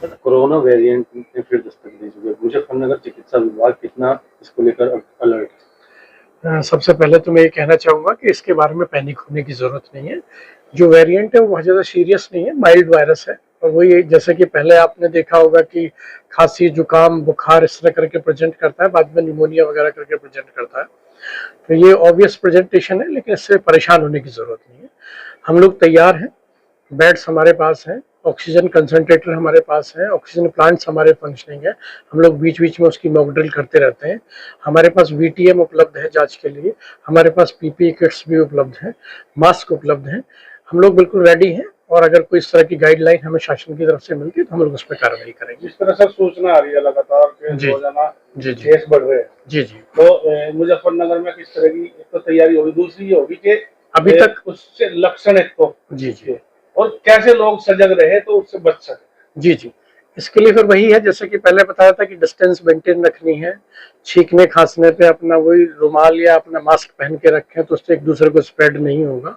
Corona variant ने फिर दस्तक दी चुकी है। मुजफ्फरनगर चिकित्सा विभाग कितना इसको लेकर अलर्ट है? सबसे पहले तो मैं ये कहना चाहूँगा कि इसके बारे में पैनिक होने की ज़रूरत नहीं है। जो वेरिएंट है वो बहुत ज़्यादा सीरियस नहीं है, माइल्ड वायरस है। और वही जैसे कि पहले आपने देखा होगा कि खांसी, जुकाम, बुखार इस तरह करके प्रेजेंट करता है, बाद में निमोनिया वगैरह करके प्रेजेंट करता है। तो ये ऑब्वियस प्रेजेंटेशन है, लेकिन इससे परेशान होने की ज़रूरत नहीं है। हम लोग तैयार हैं, बेड्स हमारे पास हैं, ऑक्सीजन कंसंट्रेटर हमारे पास है, ऑक्सीजन प्लांट्स हमारे फंक्शनिंग है। हम लोग बीच बीच में उसकी मॉक ड्रिल करते रहते हैं। हमारे पास वीटीएम उपलब्ध है जांच के लिए, हमारे पापास पीपीई किट्स भी उपलब्ध हैं, मास्क उपलब्ध हैं। हम लोग बिल्कुल रेडी हैं, और अगर कोई इस तरह की गाइडलाइन हमें शासन की तरफ से मिलती है तो हम लोग उस पर कार्रवाई करेंगे। जिस तरह से सूचना आ रही है लगातार कि रोजाना केस बढ़ रहे हैं, जी जी, तो मुजफ्फरनगर में किस तरह की एक तो तैयारी होगी, दूसरी ये होगी कि अभी तक उससे लक्षण एक तो जी जी, और कैसे लोग सजग रहे तो उससे बच सके। जी जी, इसके लिए फिर वही है जैसे कि पहले बताया था कि डिस्टेंस मेंटेन रखनी है, छींकने खांसने पे अपना वही रुमाल या अपना मास्क पहन के रखें तो उससे एक दूसरे को स्प्रेड नहीं होगा।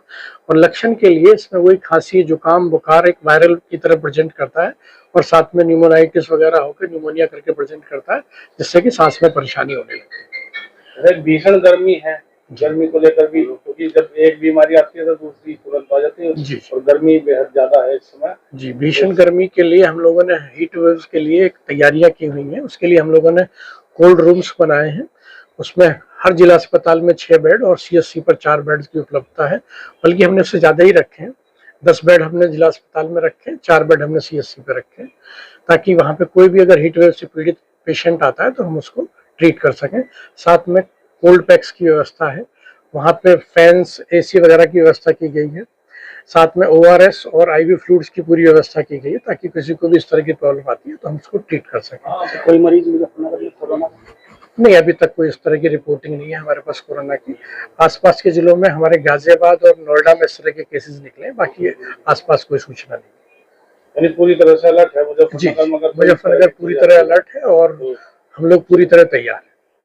और लक्षण के लिए इसमें वही खांसी, जुकाम, बुखार एक वायरल की तरह प्रेजेंट करता है, और साथ में न्यूमोनाइटिस वगैरह होकर न्यूमोनिया करके प्रेजेंट करता है, जिससे कि सांस में परेशानी होने लगती है। भीषण गर्मी है, गर्मी को लेकर भी, क्योंकि जब एक बीमारी आती है तो दूसरी तुरंत आ जाती है जी, और गर्मी बेहद ज्यादा है इस समय जी। भीषण गर्मी के लिए हम लोगों ने हीट वेव्स के लिए तैयारियां की हुई हैं। उसके लिए हम लोगों ने कोल्ड रूम्स बनाए हैं। उसमें हर जिला अस्पताल में 6 बेड और सीएससी पर 4 बेड की उपलब्धता है, बल्कि हमने उससे ज़्यादा ही रखे हैं। 10 बेड हमने जिला अस्पताल में रखे, 4 बेड हमने सीएससी पर रखे, ताकि वहाँ पे कोई भी अगर हीट वेव से पीड़ित पेशेंट आता है तो हम उसको ट्रीट कर सकें। साथ में कोल्ड पैक्स की व्यवस्था है, वहाँ पे फैंस, एसी वगैरह की व्यवस्था की गई है। साथ में ओआरएस और आईवी फ्लूइड्स की पूरी व्यवस्था की गई है, ताकि किसी को भी इस तरह की प्रॉब्लम आती है तो हम उसको ट्रीट कर सकें। कोई मरीज मुजफ्फरनगर में कोरोना नहीं, अभी तक कोई इस तरह की रिपोर्टिंग नहीं है हमारे पास कोरोना की। आसपास के जिलों में हमारे गाजियाबाद और नोएडा में इस तरह के केसेस निकले, बाकी आसपास कोई सूचना नहीं। यानी पूरी तरह से अलर्ट है मुजफ्फरनगर, पूरी तरह अलर्ट है और हम लोग पूरी तरह तैयार हैं।